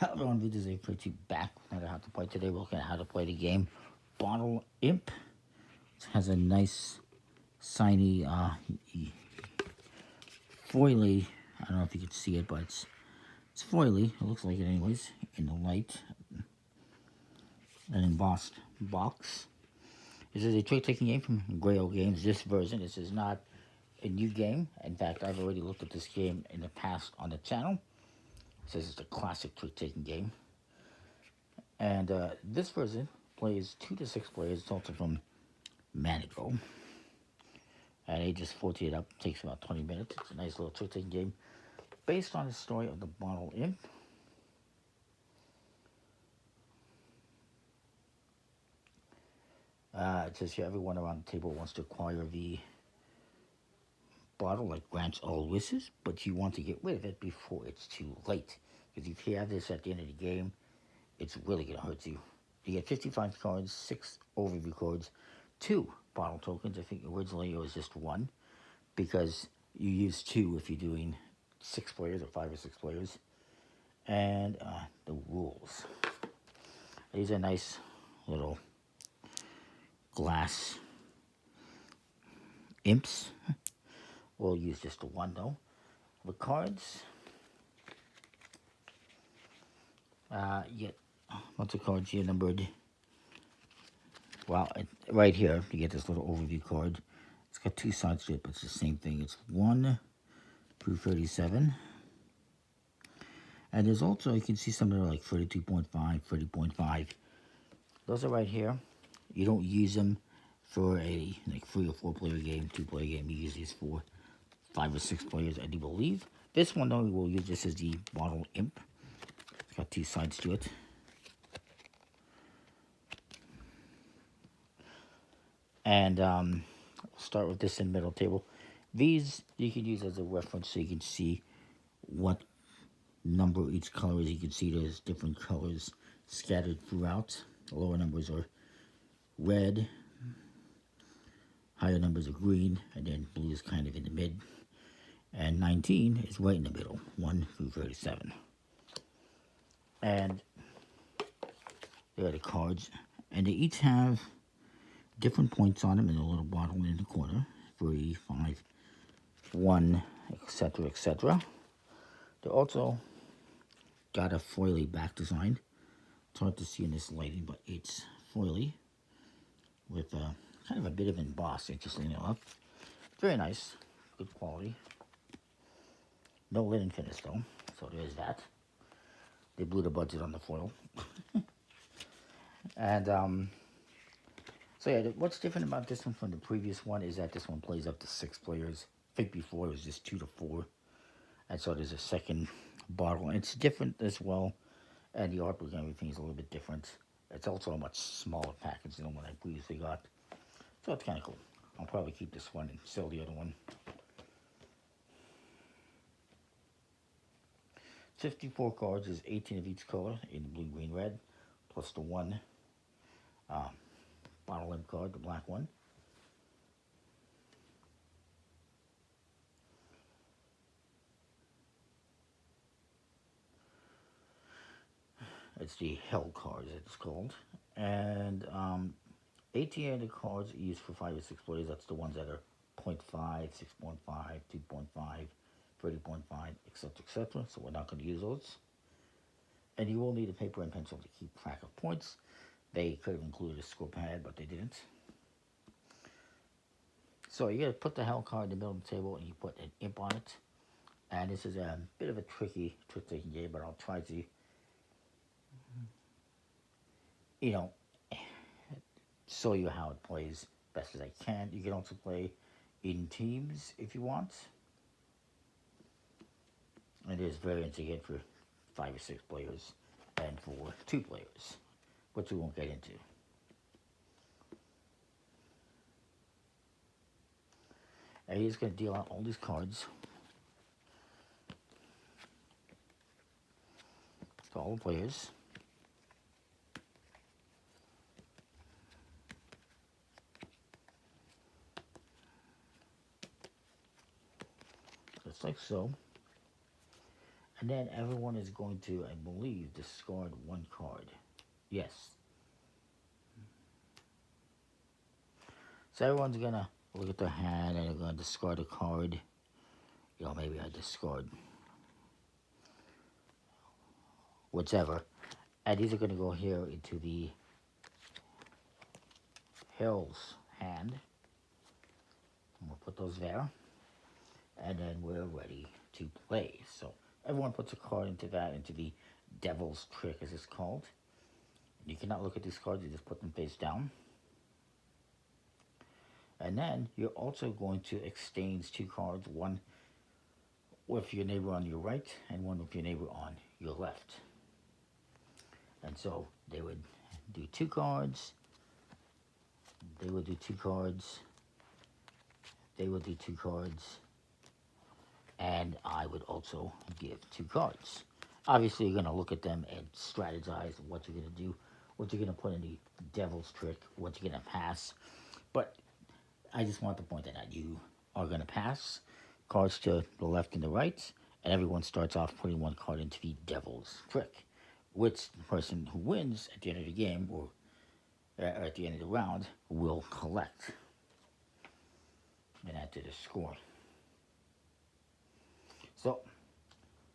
Hello everyone, this is a pretty back on how to play. Today we're looking at how to play the game Bottle Imp. It has a nice shiny foily, I don't know if you can see it, but it's foily, it looks like it anyways, in the light. An embossed box. This is a trick-taking game from grailgames. This version, this is not a new game. In fact, I've already looked at this game in the past on the channel. It says it's a classic trick-taking game. And this version plays 2 to 6 players. It's also from Manitoba. And ages 14 up, takes about 20 minutes. It's a nice little trick-taking game based on the story of the Bottle Imp. It says here everyone around the table wants to acquire the bottle, like grants all wishes, but you want to get rid of it before it's too late. Because if you have this at the end of the game, it's really going to hurt you. You get 55 cards, 6 overview cards, 2 bottle tokens. I think originally it was just 1, because you use 2 if you're doing 6 players or 5 or 6 players. And the rules. These are nice little glass imps. We'll use just the 1 though. The cards. You get lots of cards here numbered. Well, right here you get this little overview card. It's got 2 sides to it, but it's the same thing. It's 1 through 37. And there's also, you can see some that are like 32.5, 30.5. Those are right here. You don't use them for a like 3 or 4 player game, 2 player game. You use these for 5 or 6 players, I do believe. This one though, we'll use this as the Bottle Imp. It's got 2 sides to it. And we'll start with this in the middle table. These you can use as a reference so you can see what number each color is. You can see there's different colors scattered throughout. The lower numbers are red, higher numbers are green, and then blue is kind of in the mid. And 19 is right in the middle, 1 through 37. And there are the cards, and they each have different points on them in a little bottle in the corner. 3, 5, 1, etc., etc. They're also got a foily back design. It's hard to see in this lighting, but it's foily with kind of a bit of emboss, interestingly enough. Very nice, good quality. No linen finish though, so there's that. They blew the budget on the foil. And so yeah, what's different about this one from the previous one is that this one plays up to 6 players. I think before it was just 2 to 4. And so there's a second bottle. And it's different as well. And the artwork and everything is a little bit different. It's also a much smaller package than the one I previously got. So it's kind of cool. I'll probably keep this one and sell the other one. 54 cards is 18 of each color in blue, green, red, plus the 1 Bottle Imp card, the black one. It's the Hell cards, it's called. And 18 of the cards are used for 5 or 6 players. That's the ones that are 0.5, 6.5, 2.5, 30.5, etc., etc. So we're not going to use those. And you will need a paper and pencil to keep track of points. They could have included a score pad, but they didn't. So you got to put the Hell card in the middle of the table, and you put an imp on it. And this is a bit of a tricky trick-taking game, but I'll try to, you know, show you how it plays best as I can. You can also play in teams if you want. It is very intricate for 5 or 6 players and for 2 players, which we won't get into. And he's going to deal out all these cards to all the players. Just like so. And then everyone is going to, I believe, discard one card. Yes. So everyone's gonna look at their hand and they're gonna discard a card. You know, maybe I discard whichever. And these are gonna go here into the Hill's hand. And we'll put those there. And then we're ready to play. So everyone puts a card into that, into the Devil's Trick as it's called. You cannot look at these cards, you just put them face down. And then you're also going to exchange two cards, one with your neighbor on your right and one with your neighbor on your left. And so they would do two cards, they would do two cards, they would do two cards, and I would also give two cards. Obviously, you're going to look at them and strategize what you're going to do, what you're going to put in the Devil's Trick, what you're going to pass. But I just want to point that out. You are going to pass cards to the left and the right, and everyone starts off putting one card into the Devil's Trick, which the person who wins at the end of the game, or at the end of the round, will collect and add to the score. So,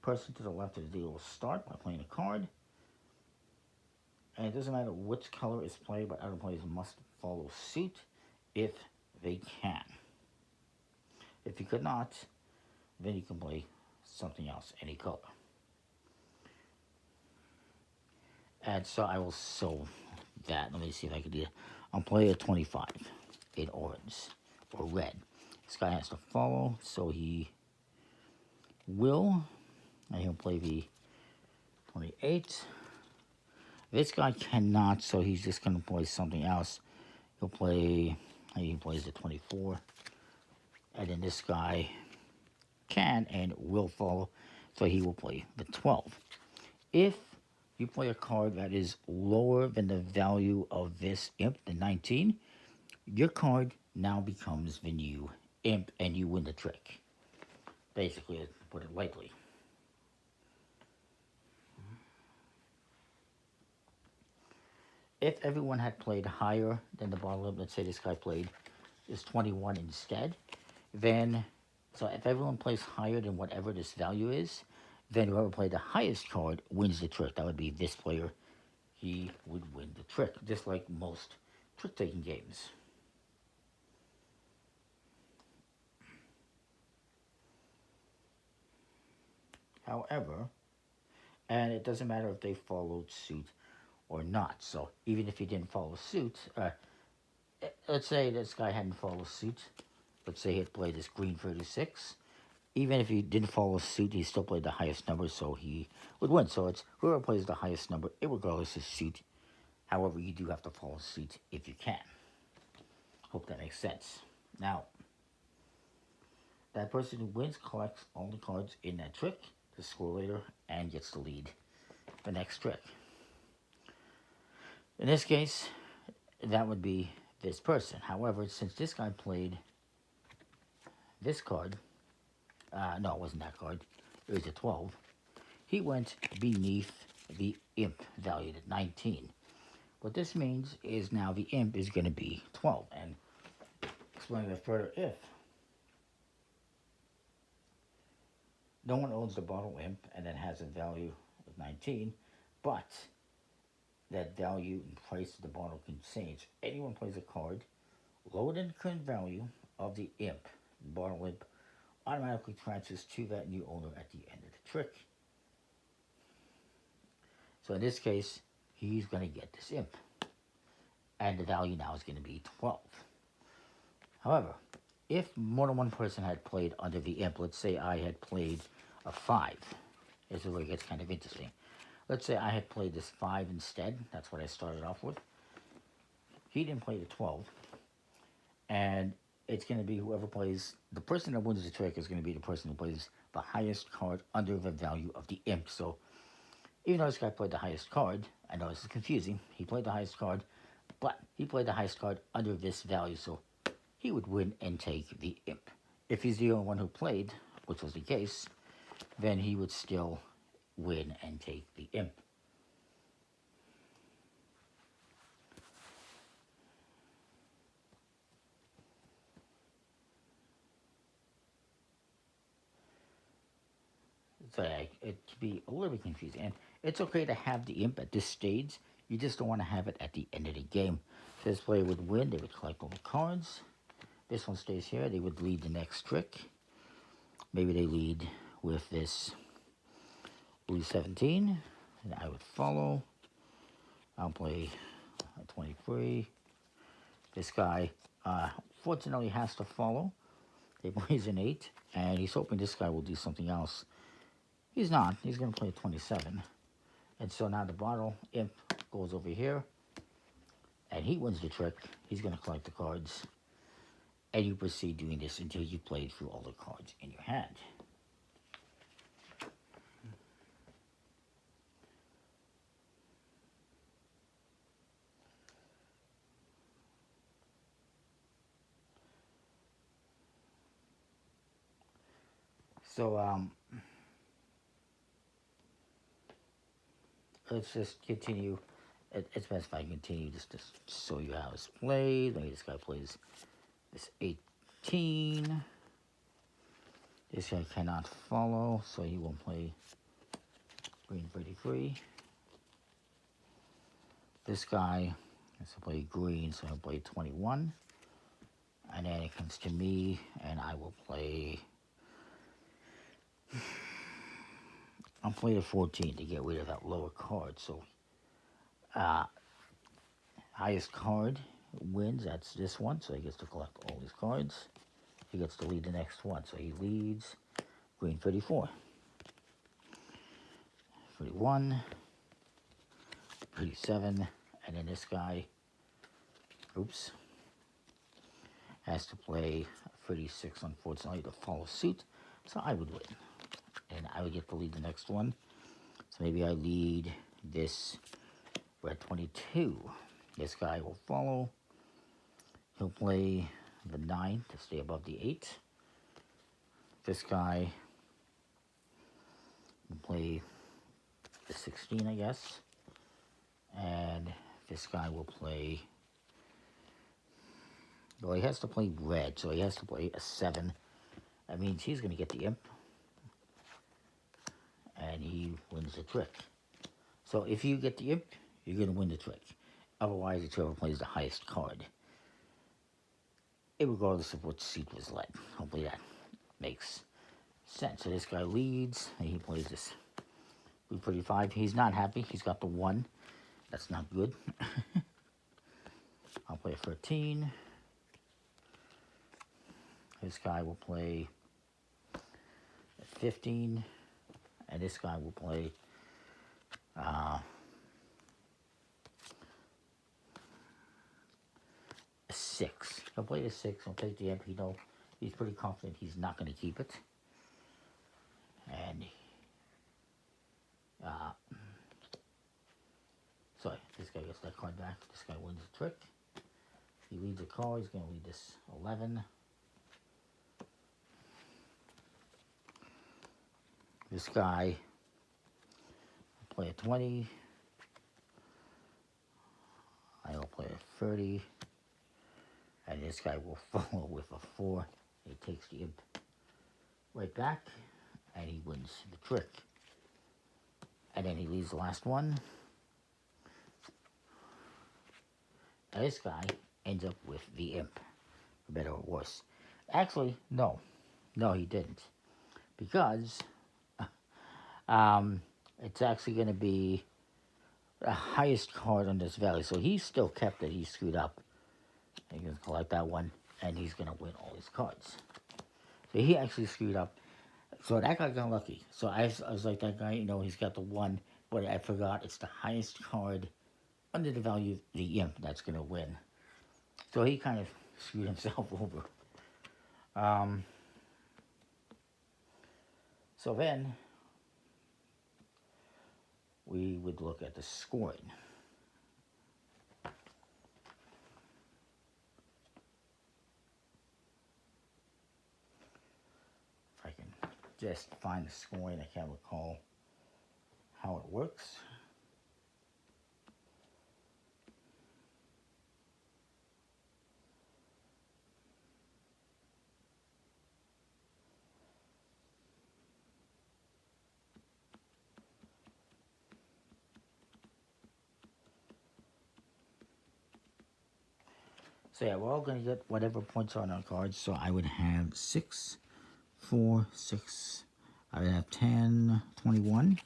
person to the left of the deal will start by playing a card. And it doesn't matter which color is played, but other players must follow suit if they can. If you could not, then you can play something else, any color. And so I will show that. Let me see if I can do it. I'll play a 25 in orange or red. This guy has to follow, so he will. And he'll play the 28. This guy cannot, so he's just going to play something else. He'll play, he plays the 24. And then this guy can and will follow, so he will play the 12. If you play a card that is lower than the value of this imp, the 19, your card now becomes the new imp and you win the trick. Basically, to put it lightly. If everyone had played higher than the bottom limit, let's say this guy played is 21 instead, then, so if everyone plays higher than whatever this value is, then whoever played the highest card wins the trick. That would be this player. He would win the trick, just like most trick-taking games. However, and it doesn't matter if they followed suit or not. So even if he didn't follow suit, let's say this guy hadn't followed suit. Let's say he had played this green 36. Even if he didn't follow suit, he still played the highest number, so he would win. So it's whoever plays the highest number, regardless of suit. However, you do have to follow suit if you can. Hope that makes sense. Now, that person who wins collects all the cards in that trick to score later and gets to lead the next trick. In this case, that would be this person. However, since this guy played this card, no, it wasn't that card, it was a 12, he went beneath the imp valued at 19. What this means is now the imp is going to be 12. And explaining that further, if no one owns the bottle imp and then has a value of 19, but that value and price of the bottle can change. Anyone plays a card lower than the current value of the imp, the bottle imp automatically transfers to that new owner at the end of the trick. So in this case, he's going to get this imp. And the value now is going to be 12. However, if more than one person had played under the imp, let's say I had played a 5. This is where it gets kind of interesting. Let's say I had played this 5 instead. That's what I started off with. He didn't play the 12. And it's going to be whoever plays, the person that wins the trick is going to be the person who plays the highest card under the value of the imp. So even though this guy played the highest card, I know this is confusing, he played the highest card, but he played the highest card under this value, so he would win and take the imp. If he's the only one who played, which was the case, then he would still win and take the imp. So it can be a little bit confusing. And it's okay to have the imp at this stage. You just don't want to have it at the end of the game. So this player would win. They would collect all the cards. This one stays here. They would lead the next trick. Maybe they lead with this blue 17. And I would follow. I'll play a 23. This guy, fortunately, has to follow. He plays an 8. And he's hoping this guy will do something else. He's not. He's going to play a 27. And so now the bottle imp goes over here. And he wins the trick. He's going to collect the cards. And you proceed doing this until you played through all the cards in your hand. So, let's just continue. It's best if I continue just to show you how it's played. Maybe this guy plays this 18. This guy cannot follow, so he won't play green 33. This guy has to play green, so he'll play 21. And then it comes to me, and I will play... I'll play the 14 to get rid of that lower card. So, highest card wins. That's this one, so he gets to collect all these cards. He gets to lead the next one, so he leads green 34. 31. 37. And then this guy, oops, has to play 36, unfortunately, to follow suit. So I would win. And I would get to lead the next one. So maybe I lead this red 22. This guy will follow. He'll play the 9 to stay above the 8. This guy will play the 16, I guess. And this guy will play... Well, he has to play red, so he has to play a 7. That means he's going to get the imp. And he wins the trick. So if you get the imp, you're going to win the trick. Otherwise, it's whoever plays the highest card. Regardless of what seat was led. Hopefully that makes sense. So this guy leads, and he plays this blue 35. He's not happy. He's got the 1. That's not good. I'll play a 13. This guy will play a 15. And this guy will play a 6. He'll play the 6. He'll take the imp. He's pretty confident he's not going to keep it. And sorry, this guy gets that card back. This guy wins the trick. He leads a card. He's going to lead this 11. This guy will play a 20. I will play a 30. And this guy will follow with a 4. He takes the imp right back. And he wins the trick. And then he leaves the last one. And this guy ends up with the imp, for better or worse. Actually, no. No, he didn't. Because it's actually going to be the highest card on this valley. So he still kept it. He screwed up. He's going to collect that one. And he's going to win all his cards. So he actually screwed up. So that guy got lucky. So I was like, that guy, he's got the 1, but I forgot it's the highest card under the value of the imp that's going to win. So he kind of screwed himself over. So then we would look at the scoring. If I can just find the scoring, I can't recall how it works. So yeah, we're all going to get whatever points are on our cards. So I would have 6, 4, 6. I would have 10, 21.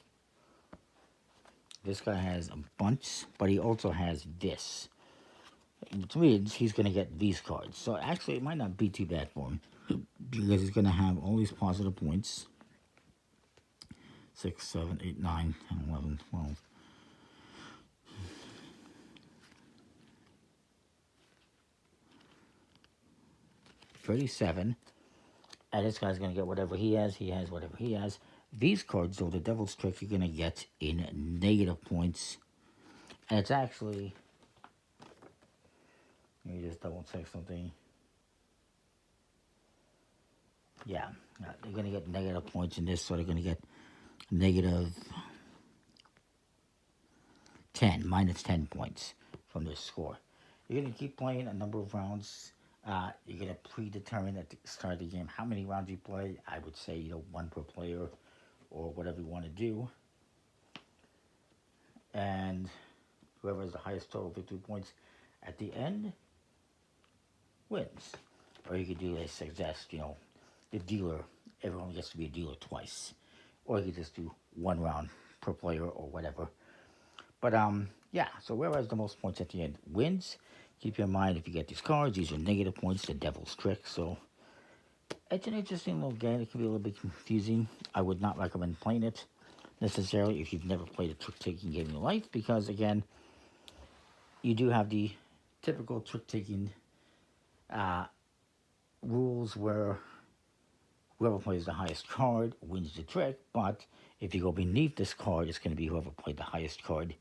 This guy has a bunch, but he also has this. Which means he's going to get these cards. So actually, it might not be too bad for him. Because he's going to have all these positive points. 6, 7, 8, 9, 10, 11, 12. 37. And this guy's going to get whatever he has. He has whatever he has. These cards, though, the Devil's Trick, you're going to get in negative points. And it's actually... Let me just double check something. Yeah, they're going to get negative points in this, so they're going to get negative 10, minus 10 points from this score. You're going to keep playing a number of rounds. You're going to predetermine at the start of the game how many rounds you play. I would say, you know, 1 per player or whatever you want to do. And whoever has the highest total victory points at the end wins. Or you could do, as suggest, you know, the dealer, everyone gets to be a dealer twice. Or you could just do 1 round per player or whatever. But, yeah, so whoever has the most points at the end wins. Keep in mind, if you get these cards, these are negative points, the Devil's Trick. So, it's an interesting little game. It can be a little bit confusing. I would not recommend playing it necessarily if you've never played a trick-taking game in your life. Because, again, you do have the typical trick-taking rules where whoever plays the highest card wins the trick. But if you go beneath this card, it's going to be whoever played the highest card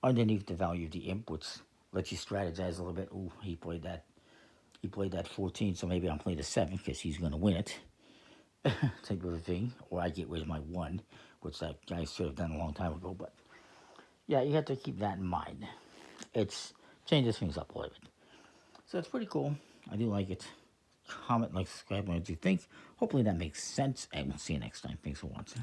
underneath the value of the imp, which lets you strategize a little bit. Ooh, he played that 14, so maybe I'm playing the 7 because he's going to win it. Type of a thing. Or I get rid of my 1, which that guy should have done a long time ago. But yeah, you have to keep that in mind. It's changes things up a little bit. So it's pretty cool. I do like it. Comment, like, subscribe, what you think. Hopefully that makes sense, and we'll see you next time. Thanks for watching.